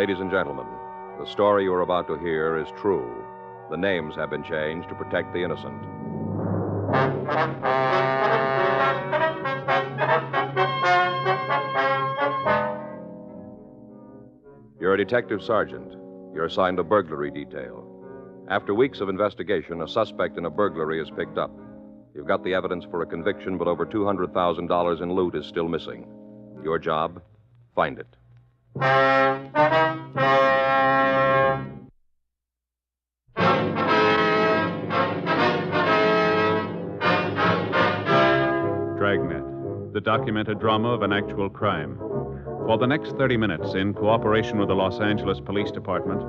ladies and gentlemen, the story you are about to hear is true. The names have been changed to protect the innocent. You're a detective sergeant. You're assigned a burglary detail. After weeks of investigation, a suspect in a burglary is picked up. You've got the evidence for a conviction, but over $200,000 in loot is still missing. Your job? Find it. Dragnet, the documented drama of an actual crime. For the next 30 minutes, in cooperation with the Los Angeles Police Department,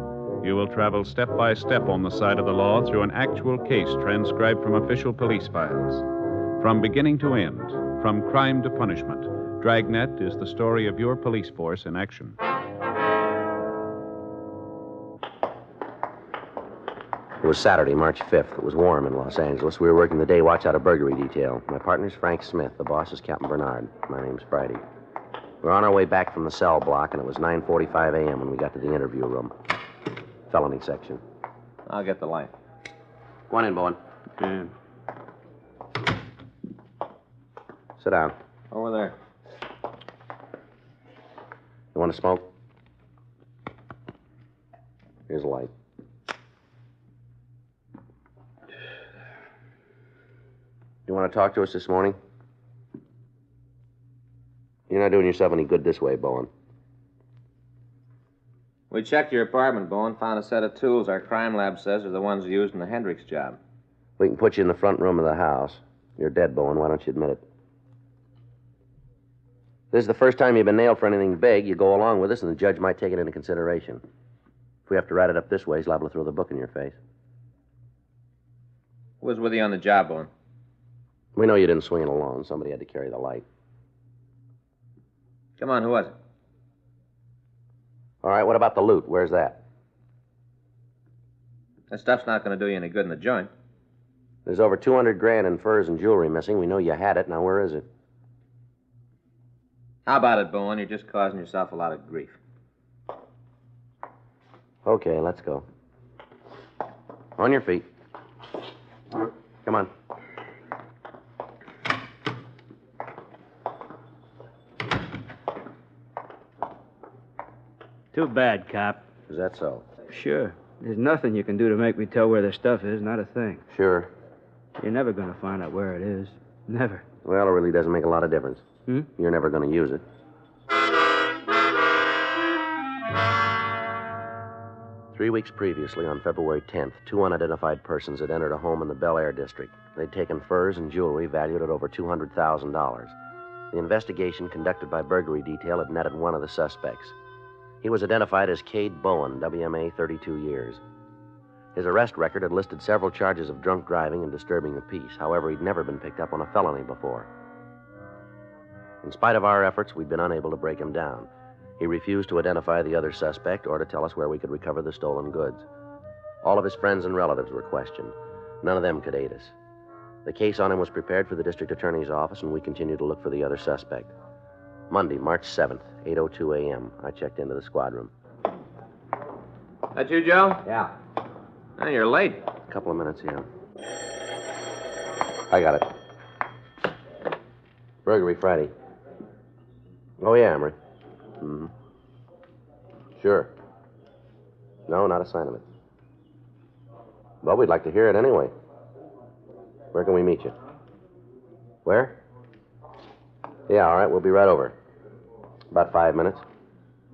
you will travel step by step on the side of the law through an actual case transcribed from official police files. From beginning to end, from crime to punishment, Dragnet is the story of your police force in action. It was Saturday, March 5th. It was warm in Los Angeles. We were working the day watch out of burglary detail. My partner's Frank Smith. The boss is Captain Bernard. My name's Friday. We were on our way back from the cell block, and it was 9:45 a.m. when we got to the interview room. Felony section. I'll get the light. Go on in, Bowen. Okay. Sit down. Over there. You want to smoke? Here's a light. You want to talk to us this morning? You're not doing yourself any good this way, Bowen. We checked your apartment, Bowen, found a set of tools our crime lab says are the ones used in the Hendricks job. We can put you in the front room of the house. You're dead, Bowen. Why don't you admit it? This is the first time you've been nailed for anything big. You go along with us, and the judge might take it into consideration. If we have to write it up this way, he's liable to throw the book in your face. Who was with you on the job, Bowen? We know you didn't swing it alone. Somebody had to carry the light. Come on, who was it? All right, what about the loot? Where's that? That stuff's not going to do you any good in the joint. There's over 200 grand in furs and jewelry missing. We know you had it. Now, where is it? How about it, Bowen? You're just causing yourself a lot of grief. Okay, let's go. On your feet. Come on. Too bad, Cop. Is that so? Sure. There's nothing you can do to make me tell where the stuff is, not a thing. Sure. You're never going to find out where it is. Never. Well, it really doesn't make a lot of difference. Hmm? You're never going to use it. 3 weeks previously, on February 10th, two unidentified persons had entered a home in the Bel Air district. They'd taken furs and jewelry valued at over $200,000. The investigation conducted by burglary detail had netted one of the suspects. He was identified as Cade Bowen, WMA, 32 years. His arrest record had listed several charges of drunk driving and disturbing the peace. However, he'd never been picked up on a felony before. In spite of our efforts, we'd been unable to break him down. He refused to identify the other suspect or to tell us where we could recover the stolen goods. All of his friends and relatives were questioned. None of them could aid us. The case on him was prepared for the district attorney's office, and we continued to look for the other suspect. Monday, March 7th, 8:02 a.m., I checked into the squad room. That you, Joe? Yeah. Oh, you're late. A couple of minutes, yeah. I got it. Burglary Friday. Oh, yeah, Emery. Mm-hmm. Sure. No, not a sign of it. Well, we'd like to hear it anyway. Where can we meet you? Where? Yeah, all right, we'll be right over. About 5 minutes.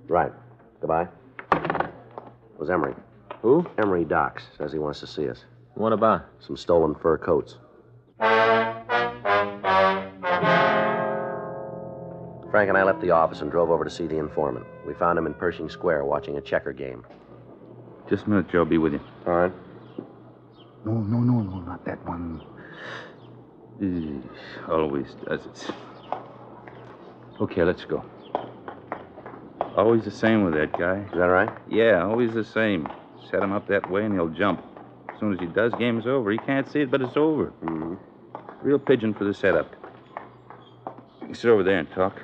Right. Goodbye. It was Emery. Who? Emery Docks. Says he wants to see us. What about? Some stolen fur coats. Frank and I left the office and drove over to see the informant. We found him in Pershing Square watching a checker game. Just a minute, Joe. I'll be with you. All right. No, not that one. Always does it. Okay, let's go. Always the same with that guy. Is that right? Yeah, always the same. Set him up that way and he'll jump. As soon as he does, game's over. He can't see it, but it's over. Mm-hmm. Real pigeon for the setup. You can sit over there and talk.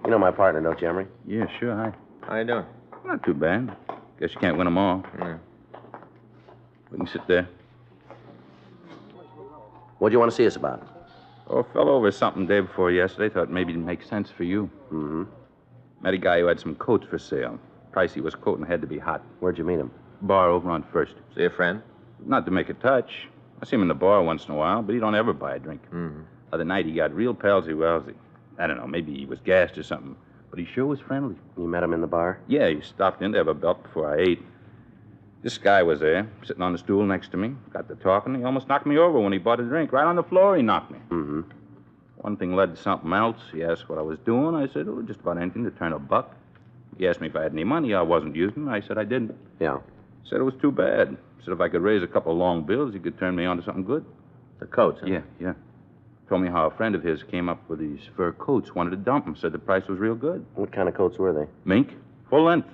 You know my partner, don't you, Emery? Yeah, sure. Hi. How you doing? Not too bad. Guess you can't win them all. Yeah. We can sit there. What do you want to see us about? Oh, fell over something day before yesterday. Thought maybe it'd make sense for you. Mm-hmm. Met a guy who had some coats for sale. Price he was quoting had to be hot. Where'd you meet him? Bar over on First. See a friend? Not to make a touch. I see him in the bar once in a while, but he don't ever buy a drink. Mm-hmm. Other night he got real palsy-walsy. I don't know, maybe he was gassed or something. But he sure was friendly. You met him in the bar? Yeah, he stopped in to have a belt before I ate. This guy was there, sitting on the stool next to me. Got to talking. He almost knocked me over when he bought a drink. Right on the floor he knocked me. Mm-hmm. One thing led to something else. He asked what I was doing. I said, oh, just about anything to turn a buck. He asked me if I had any money I wasn't using. I said I didn't. Yeah. Said it was too bad. Said if I could raise a couple of long bills, he could turn me on to something good. The coats, huh? Yeah. Told me how a friend of his came up with these fur coats, wanted to dump them. Said the price was real good. What kind of coats were they? Mink, full length.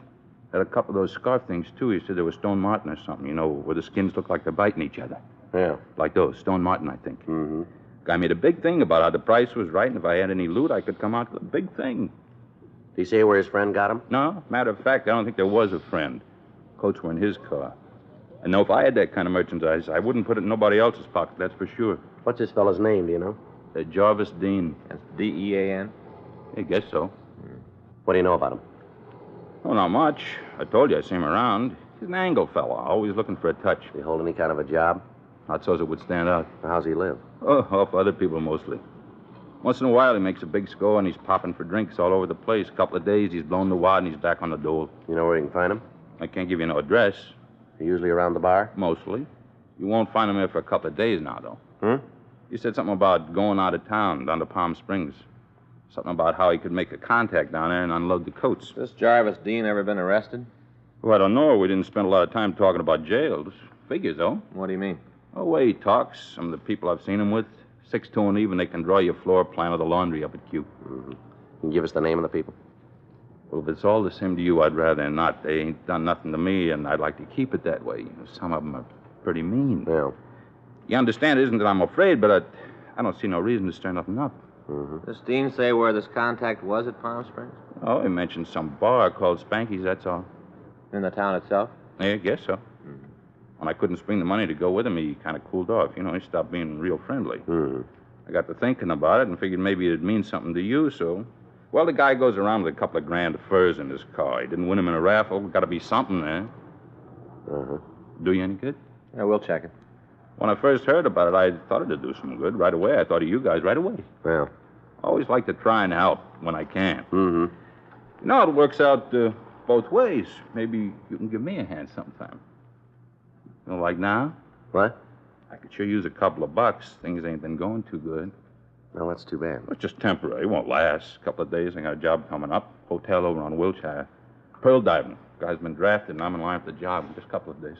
Had a couple of those scarf things, too. He said they were Stone Martin or something, you know, where the skins look like they're biting each other. Yeah. Like those, Stone Martin, I think. Mm-hmm. Guy made a big thing about how the price was right, and if I had any loot, I could come out with a big thing. Did he say where his friend got him? No, matter of fact, I don't think there was a friend. Coats were in his car. I know if I had that kind of merchandise, I wouldn't put it in nobody else's pocket, that's for sure. What's this fellow's name, do you know? Jarvis Dean. That's D-E-A-N? I guess so. What do you know about him? Oh, not much. I told you I see him around. He's an angle fella, always looking for a touch. Did he hold any kind of a job? Not so as it would stand out. How's he live? Oh, off other people mostly. Once in a while, he makes a big score, and he's popping for drinks all over the place. A couple of days, he's blown the wad, and he's back on the dole. You know where you can find him? I can't give you no address. He usually around the bar? Mostly. You won't find him here for a couple of days now, though. Hmm? He said something about going out of town, down to Palm Springs. Something about how he could make a contact down there and unload the coats. This Jarvis Dean ever been arrested? Well, I don't know. We didn't spend a lot of time talking about jails. Figures, though. What do you mean? Oh, the way he talks, some of the people I've seen him with, 6'2" and even, they can draw your floor plan of the laundry up at Q. Mm-hmm. Can you give us the name of the people? Well, if it's all the same to you, I'd rather not. They ain't done nothing to me, and I'd like to keep it that way. Some of them are pretty mean. Yeah. You understand, it isn't that I'm afraid, but I don't see no reason to stir nothing up. Mm-hmm. Does Dean say where this contact was at Palm Springs? Oh, he mentioned some bar called Spanky's, that's all. In the town itself? Yeah, I guess so. When I couldn't spring the money to go with him, he kind of cooled off. You know, he stopped being real friendly. Mm-hmm. I got to thinking about it and figured maybe it'd mean something to you, so... Well, the guy goes around with a couple of grand of furs in his car. He didn't win him in a raffle. Got to be something there. Uh-huh. Do you any good? Yeah, we'll check it. When I first heard about it, I thought it'd do some good right away. I thought of you guys right away. Yeah. I always like to try and help when I can. Mm-hmm. You know, it works out both ways. Maybe you can give me a hand sometime. You know, like now? What? I could sure use a couple of bucks. Things ain't been going too good. Well, that's too bad. It's just temporary. It won't last. A couple of days, I got a job coming up. Hotel over on Wilshire. Pearl diving. Guy's been drafted, and I'm in line for the job in just a couple of days.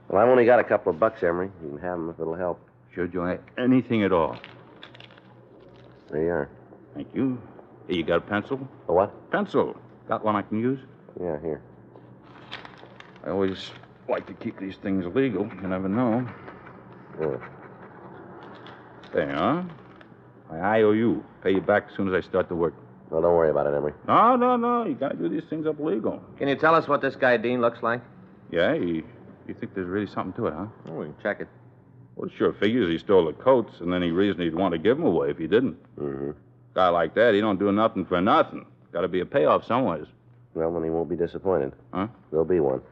Well, I've only got a couple of bucks, Emery. You can have them if it'll help. Sure, Joe. Anything at all. There you are. Thank you. Hey, you got a pencil? A what? Pencil. Got one I can use? Yeah, here. I always like to keep these things legal. You never know. Yeah. There, huh? My IOU. Pay you back as soon as I start to work. Well, don't worry about it, Emery. No. You gotta do these things up legal. Can you tell us what this guy Dean looks like? Yeah, you think there's really something to it, huh? Oh, we can check it. Well, it sure figures he stole the coats, and any reason he'd want to give them away if he didn't. Mm-hmm. Guy like that, he don't do nothing for nothing. Gotta be a payoff somewheres. Well, then he won't be disappointed. Huh? There'll be one.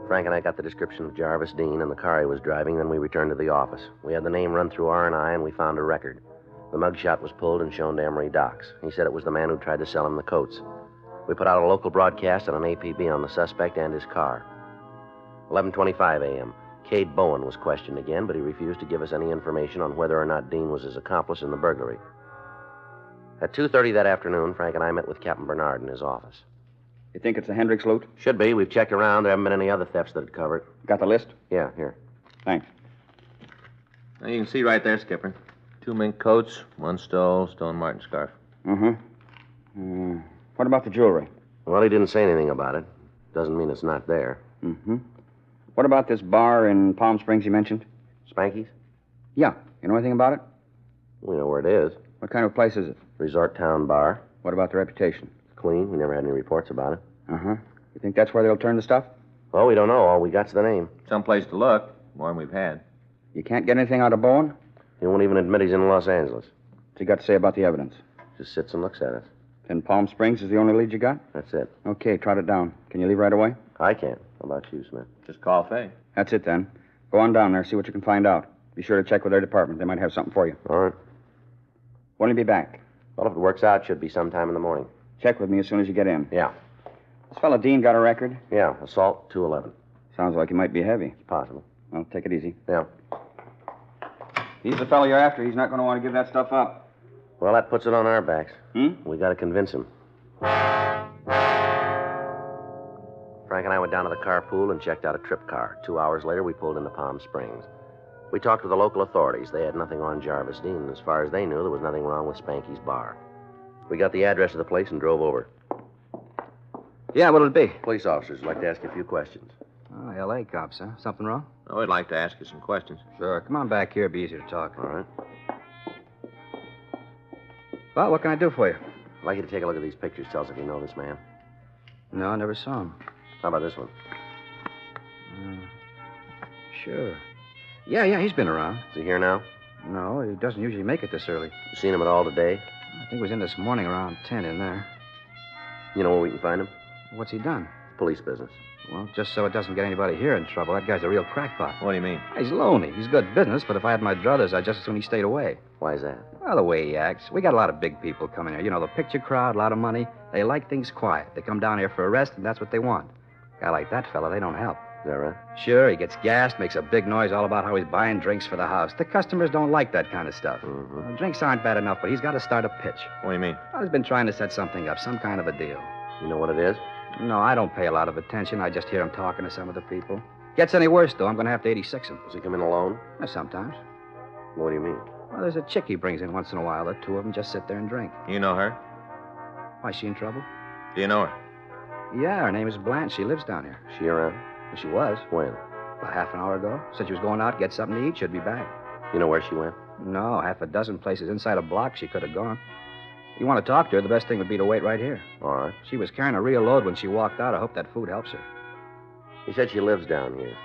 Frank and I got the description of Jarvis Dean and the car he was driving, then we returned to the office. We had the name run through R&I, and we found a record. The mugshot was pulled and shown to Emery Docks. He said it was the man who tried to sell him the coats. We put out a local broadcast and an APB on the suspect and his car. 11:25 a.m. Cade Bowen was questioned again, but he refused to give us any information on whether or not Dean was his accomplice in the burglary. At 2:30 that afternoon, Frank and I met with Captain Bernard in his office. You think it's the Hendricks loot? Should be. We've checked around. There haven't been any other thefts that'd cover it. Got the list? Yeah, here. Thanks. Now, you can see right there, Skipper. 2 mink coats, 1 Stone Martin scarf. Mm-hmm. What about the jewelry? Well, he didn't say anything about it. Doesn't mean it's not there. Mm-hmm. What about this bar in Palm Springs you mentioned? Spanky's? Yeah. You know anything about it? We know where it is. What kind of place is it? Resort Town Bar. What about the reputation? Clean. We never had any reports about it. Uh-huh. You think that's where they'll turn the stuff? Well, we don't know. All we got's the name. Someplace to look. More than we've had. You can't get anything out of Bowen? He won't even admit he's in Los Angeles. What's he got to say about the evidence? Just sits and looks at us. Then Palm Springs is the only lead you got? That's it. Okay, trot it down. Can you leave right away? I can't. How about you, Smith? Just call Fay. That's it, then. Go on down there, see what you can find out. Be sure to check with their department. They might have something for you. All right. When will you be back? Well, if it works out, it should be sometime in the morning. Check with me as soon as you get in. Yeah. This fellow Dean got a record? Yeah, assault 211. Sounds like he might be heavy. It's possible. Well, take it easy. Yeah. He's the fellow you're after. He's not going to want to give that stuff up. Well, that puts it on our backs. Hmm? We got to convince him. Frank and I went down to the carpool and checked out a trip car. 2 hours later, we pulled into Palm Springs. We talked to the local authorities. They had nothing on Jarvis Dean, and as far as they knew, there was nothing wrong with Spanky's bar. We got the address of the place and drove over. Yeah, what'll it be? Police officers would like to ask you a few questions. Oh, L.A. cops, huh? Something wrong? Oh, we'd like to ask you some questions. Sure. Come on back here. It'll be easier to talk. All right. Well, what can I do for you? I'd like you to take a look at these pictures. Tell us if you know this man. No, I never saw him. How about this one? Sure. Yeah, he's been around. Is he here now? No, he doesn't usually make it this early. You seen him at all today? I think he was in this morning around 10 in there. You know where we can find him? What's he done? Police business. Well, just so it doesn't get anybody here in trouble. That guy's a real crackpot. What do you mean? He's lonely. He's good business, but if I had my druthers, I'd just as soon he stayed away. Why is that? Well, the way he acts. We got a lot of big people coming here. You know, the picture crowd, a lot of money. They like things quiet. They come down here for a rest, and that's what they want. A guy like that fella, they don't help. Is that right? Sure, he gets gassed, makes a big noise all about how he's buying drinks for the house. The customers don't like that kind of stuff. Mm-hmm. Well, drinks aren't bad enough, but he's got to start a pitch. What do you mean? Well, he's been trying to set something up, some kind of a deal. You know what it is? No, I don't pay a lot of attention. I just hear him talking to some of the people. Gets any worse, though, I'm going to have to 86 him. Does he come in alone? Sometimes. What do you mean? Well, there's a chick he brings in once in a while. The two of them just sit there and drink. You know her? Why, is she in trouble? Do you know her? Yeah, her name is Blanche. She lives down here. She around? Well, she was. When? About half an hour ago. Said she was going out, get something to eat. Should be back. You know where she went? No, half a dozen places inside a block she could have gone. If you want to talk to her, the best thing would be to wait right here. All right. She was carrying a real load when she walked out. I hope that food helps her. He said she lives down here.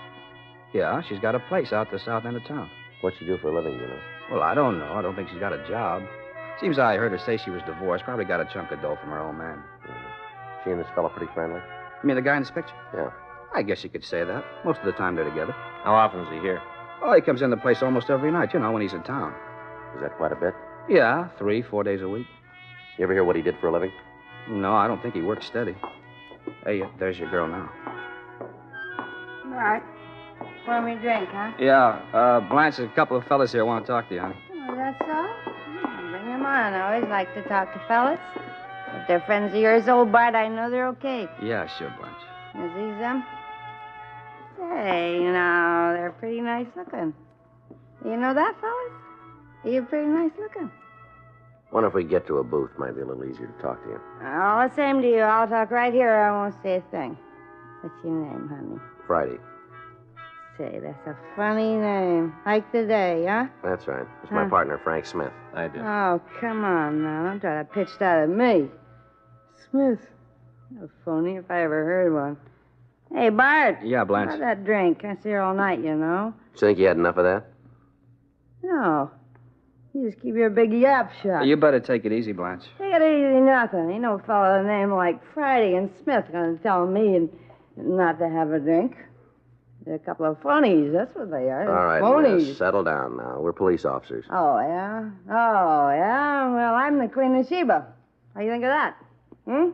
Yeah, she's got a place out the south end of town. What's she do for a living, you know? Well, I don't know. I don't think she's got a job. Seems I heard her say she was divorced. Probably got a chunk of dough from her old man. Mm-hmm. She and this fella pretty friendly? You mean the guy in this picture? Yeah. I guess you could say that. Most of the time they're together. How often is he here? Oh, he comes in the place almost every night, you know, when he's in town. Is that quite a bit? Yeah, 3-4 days a week. You ever hear what he did for a living? No, I don't think he works steady. Hey, there's your girl now. Bart, pour me a drink, huh? Yeah, Blanche, a couple of fellas here want to talk to you, honey. Oh, that's so? Bring them on. I always like to talk to fellas. If they're friends of yours, old Bart, I know they're okay. Yeah, sure, Blanche. Is these them? Say, you know, they're pretty nice looking. You know that, fellas? You're pretty nice looking. Wonder if we get to a booth, might be a little easier to talk to you. Oh, the same to you. I'll talk right here. I won't say a thing. What's your name, honey? Friday. Say, that's a funny name. Like the day, huh? That's right. It's my Huh. partner, Frank Smith. I do. Oh, come on now. Don't try to pitch that at me. Smith. A phony if I ever heard one. Hey, Bart. Yeah, Blanche. How about that drink? I see her all night, you know. You think you had enough of that? No. You just keep your big yap shut. You better take it easy, Blanche. Take it easy, nothing. Ain't no fellow with a name like Friday and Smith gonna tell me not to have a drink. They're a couple of phonies, that's what they are. All right, phonies. miss, settle down now. We're police officers. Oh, yeah? Oh, yeah? Well, I'm the Queen of Sheba. How you think of that? What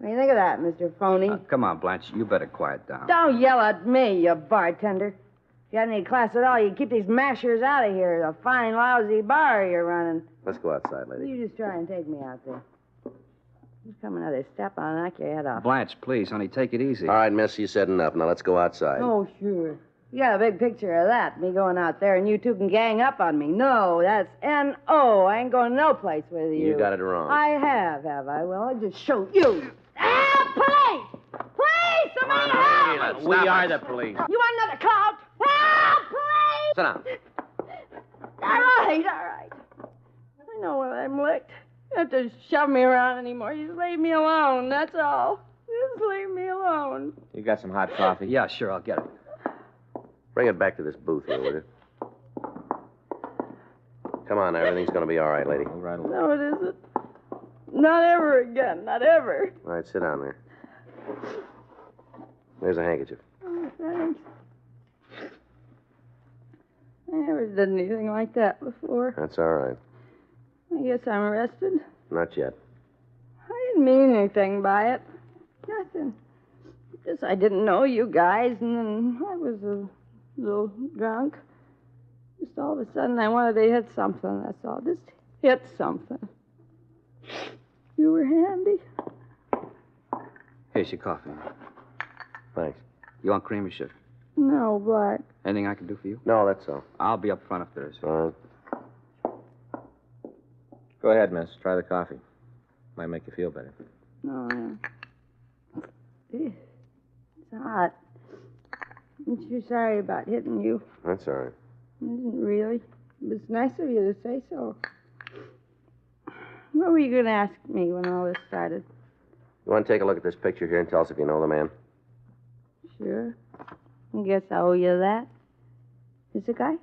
do you think of that, Mr. Phony? Come on, Blanche. You better quiet down. Don't yell at me, you bartender. If you had any class at all, you'd keep these mashers out of here. A fine, lousy bar you're running. Let's go outside, lady. You just try and take me out there. Just come another step, I'll knock your head off. Blanche, please, honey, take it easy. All right, miss, you said enough. Now let's go outside. Oh, sure. You got a big picture of that, me going out there, and you two can gang up on me. No, that's N-O. I ain't going no place with you. You got it wrong. I have I? Well, I'll just show you. Ah, police! Police! Somebody help! We are the police. You want another clout? Help, police! Sit down. All right. know when I'm licked. You don't have to shove me around anymore. Just leave me alone, that's all. Just leave me alone. You got some hot coffee? Yeah, sure, I'll get it. Bring it back to this booth here, will you? Come on, everything's going to be all right, lady. All right. No, it isn't. Not ever again, not ever. All right, sit down there. There's a handkerchief. Oh, thanks. I never did anything like that before. That's all right. I guess I'm arrested. Not yet. I didn't mean anything by it. Nothing. Just I didn't know you guys, and then I was a little drunk. Just all of a sudden I wanted to hit something, that's all. Just hit something. You were handy. Here's your coffee. Thanks. You want cream or sugar? No, Black. Anything I can do for you? No, that's all. I'll be up front if there is. All right. Go ahead, miss. Try the coffee. Might make you feel better. No, it's hot. I'm sure sorry about hitting you. That's all right. It isn't really. It was nice of you to say so. What were you going to ask me when all this started? You want to take a look at this picture here and tell us if you know the man? Sure. I guess I owe you that. Is the guy?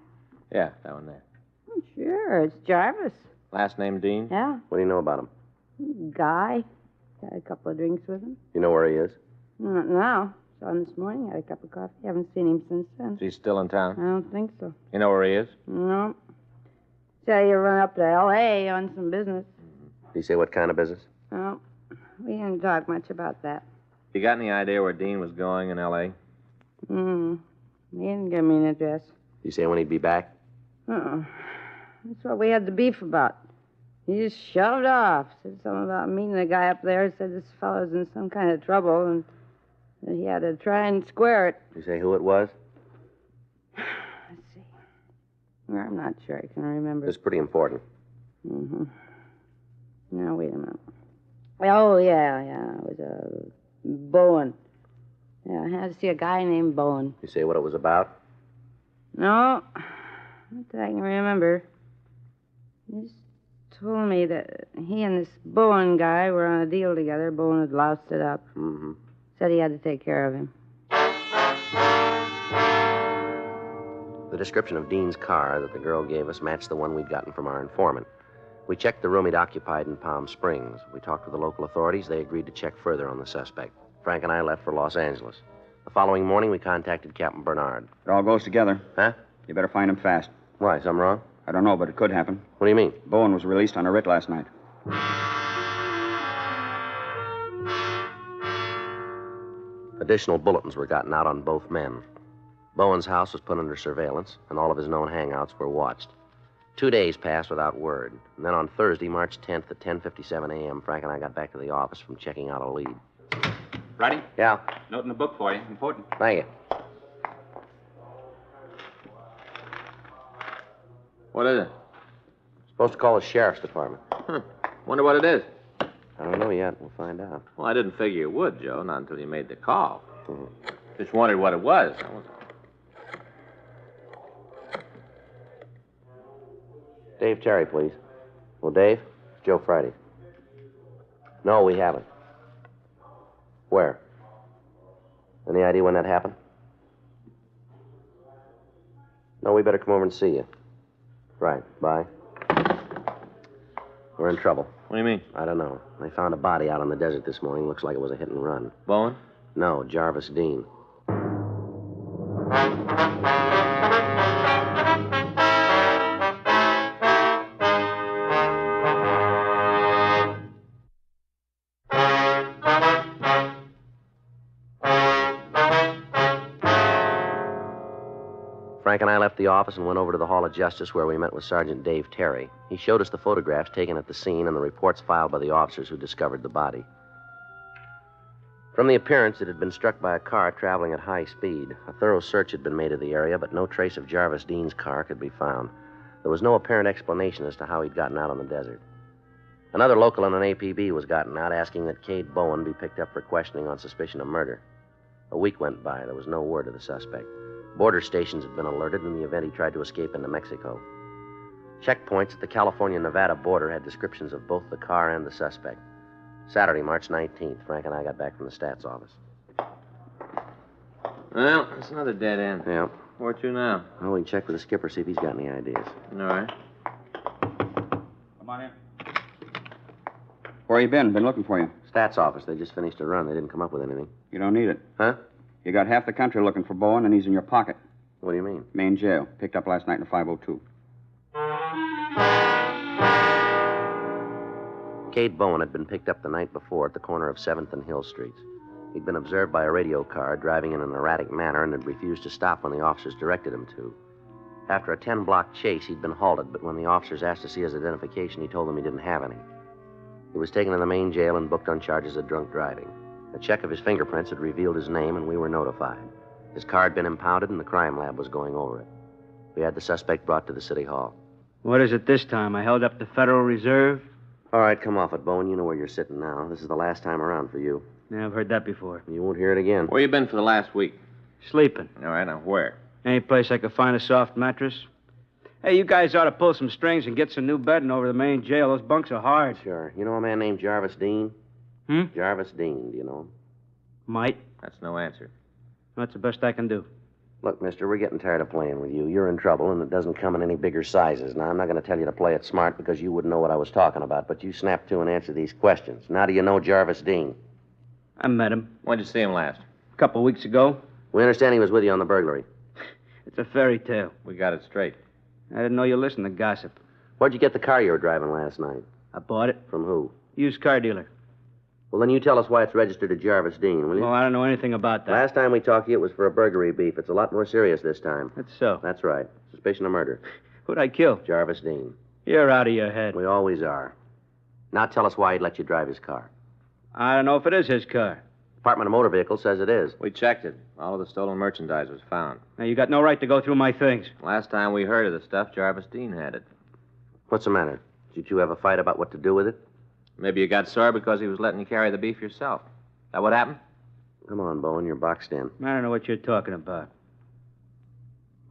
Yeah, that one there. Oh, sure, it's Jarvis. Last name Dean? Yeah. What do you know about him? Guy. Had a couple of drinks with him. You know where he is? Not now. Saw him this morning. Had a cup of coffee. Haven't seen him since then. Is he still in I town? don't think so. You know where he is? No. Say you run up to L.A. on some business. Did he say what kind of business? No. We didn't talk much about that. You got any idea where Dean was going in L.A.? He didn't give me an address. Did he say when he'd be back? Uh-uh. That's what we had the beef about. He just shoved off. Said something about meeting the guy up there. Said this fellow's in some kind of trouble and that he had to try and square it. Did he say who it was? Let's see. Well, I'm not sure I can remember. It's pretty important. Mm-hmm. Now, wait a minute. Oh, yeah. It was Bowen. Yeah, I had to see a guy named Bowen. Did he say what it was about? No. Not that I can remember. He just told me that he and this Bowen guy were on a deal together. Bowen had loused it up. Mm-hmm. Said he had to take care of him. The description of Dean's car that the girl gave us matched the one we'd gotten from our informant. We checked the room he'd occupied in Palm Springs. We talked with the local authorities. They agreed to check further on the suspect. Frank and I left for Los Angeles. The following morning, we contacted Captain Bernard. It all goes together. Huh? You better find him fast. Why, something wrong? I don't know, but it could happen. What do you mean? Bowen was released on a writ last night. Additional bulletins were gotten out on both men. Bowen's house was put under surveillance, and all of his known hangouts were watched. 2 days passed without word. And then on Thursday, March 10th at 10:57 a.m., Frank and I got back to the office from checking out a lead. Ready? Yeah, Note in the book for you. Important. thank you. What is it? Supposed to call the sheriff's department. Wonder what it is. I don't know yet. We'll find out. Well, I didn't figure you would, Joe, not until you made the call. Just wondered what it was. That was all. Dave Terry, please. Well, Dave, it's Joe Friday. No, we haven't. Where? Any idea when that happened? No, we better come over and see you. Right, bye. We're in trouble. What do you mean? I don't know. They found a body out on the desert this morning. Looks like it was a hit and run. Bowen? No, Jarvis Dean. Frank and I left the office and went over to the Hall of Justice where we met with Sergeant Dave Terry. He showed us the photographs taken at the scene and the reports filed by the officers who discovered the body. From the appearance, it had been struck by a car traveling at high speed. A thorough search had been made of the area, but no trace of Jarvis Dean's car could be found. There was no apparent explanation as to how he'd gotten out on the desert. Another local and an APB was gotten out, asking that Cade Bowen be picked up for questioning on suspicion of murder. A week went by. There was no word of the suspect. Border stations had been alerted in the event he tried to escape into Mexico. Checkpoints at the California-Nevada border had descriptions of both the car and the suspect. Saturday, March 19th, Frank and I got back from the stats office. Well, it's another dead end. Yeah. Where to now? Well, we can check with the skipper, see if he's got any ideas. All right. Come on in. Where you been? Been looking for you. Stats office. They just finished a run. They didn't come up with anything. You don't need it. Huh? You got half the country looking for Bowen, and he's in your pocket. What do you mean? Main jail. Picked up last night in a 502. Cade Bowen had been picked up the night before at the corner of 7th and Hill Streets. He'd been observed by a radio car driving in an erratic manner and had refused to stop when the officers directed him to. After a 10-block chase, he'd been halted, but when the officers asked to see his identification, he told them he didn't have any. He was taken to the main jail and booked on charges of drunk driving. A check of his fingerprints had revealed his name, and we were notified. His car had been impounded, and the crime lab was going over it. We had the suspect brought to the city hall. What is it this time? I held up the Federal Reserve? All right, come off it, Bowen. You know where you're sitting now. This is the last time around for you. Yeah, I've heard that before. You won't hear it again. Where you been for the last week? Sleeping. All right, now where? Any place I could find a soft mattress? Hey, you guys ought to pull some strings and get some new bedding over the main jail. Those bunks are hard. Sure. You know a man named Jarvis Dean? Hmm? Jarvis Dean, do you know him? Might. That's no answer. That's the best I can do. Look, mister, we're getting tired of playing with you. You're in trouble, and it doesn't come in any bigger sizes. Now, I'm not going to tell you to play it smart because you wouldn't know what I was talking about, but you snap to and answer these questions. Now, do you know Jarvis Dean? I met him When'd you see him last? a couple weeks ago. We understand he was with you on the burglary. It's a fairy tale. We got it straight. I didn't know you listened to gossip. Where'd you get the car you were driving last night? I bought it. From who? Used car dealer. Well, then you tell us why it's registered to Jarvis Dean, will you? Well, I don't know anything about that. Last time we talked to you, it was for a burglary beef. It's a lot more serious this time. That's so. That's right. Suspicion of murder. Who'd I kill? Jarvis Dean. You're out of your head. We always are. Now tell us why he'd let you drive his car. I don't know if it is his car. Department of Motor Vehicles says it is. We checked it. All of the stolen merchandise was found. Now, you got no right to go through my things. Last time we heard of the stuff, Jarvis Dean had it. What's the matter? Did you two have a fight about what to do with it? Maybe you got sore because he was letting you carry the beef yourself. That what happened? Come on, Bowen, you're boxed in. I don't know what you're talking about.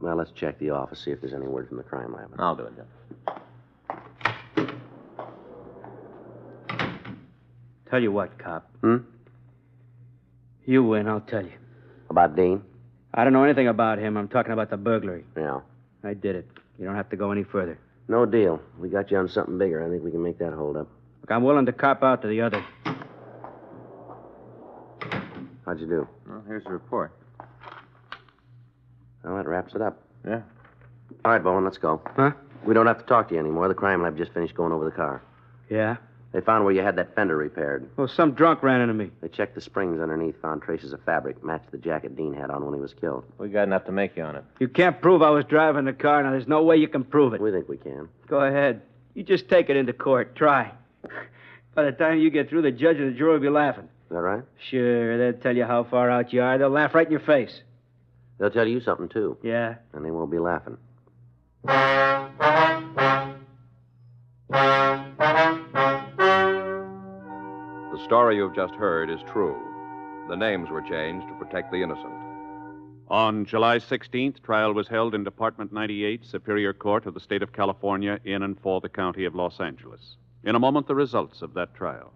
Well, let's check the office, see if there's any word from the crime lab. I'll do it, then. Tell you what, cop. Hmm? You win, I'll tell you. About Dean? I don't know anything about him. I'm talking about the burglary. Yeah. I did it. You don't have to go any further. No deal. We got you on something bigger. I think we can make that hold up. Look, I'm willing to cop out to the other. How'd you do? Well, here's the report. Well, that wraps it up. Yeah? All right, Bowen, let's go. Huh? We don't have to talk to you anymore. The crime lab just finished going over the car. Yeah? They found where you had that fender repaired. Well, some drunk ran into me. They checked the springs underneath, found traces of fabric, matched the jacket Dean had on when he was killed. We got enough to make you on it. You can't prove I was driving the car. Now, there's no way you can prove it. We think we can. Go ahead. You just take it into court. Try. By the time you get through, the judge and the jury will be laughing. Is that right? Sure, they'll tell you how far out you are. They'll laugh right in your face. They'll tell you something, too. Yeah? And they won't be laughing. The story you've just heard is true. The names were changed to protect the innocent. On July 16th, trial was held in Department 98, Superior Court of the State of California, in and for the County of Los Angeles. In a moment, the results of that trial.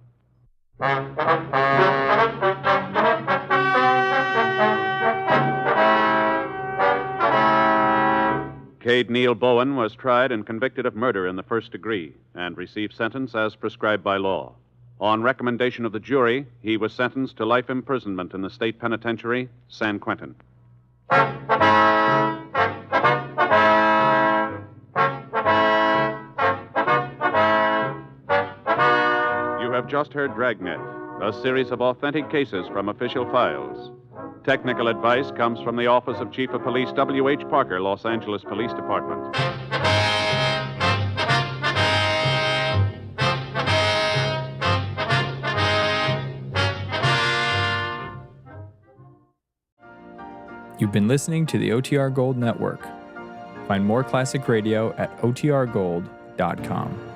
Cade Neil Bowen was tried and convicted of murder in the first degree and received sentence as prescribed by law. On recommendation of the jury, he was sentenced to life imprisonment in the state penitentiary, San Quentin. You have just heard Dragnet, a series of authentic cases from official files. Technical advice comes from the Office of Chief of Police W.H. Parker, Los Angeles Police Department. You've been listening to the OTR Gold Network. Find more classic radio at otrgold.com.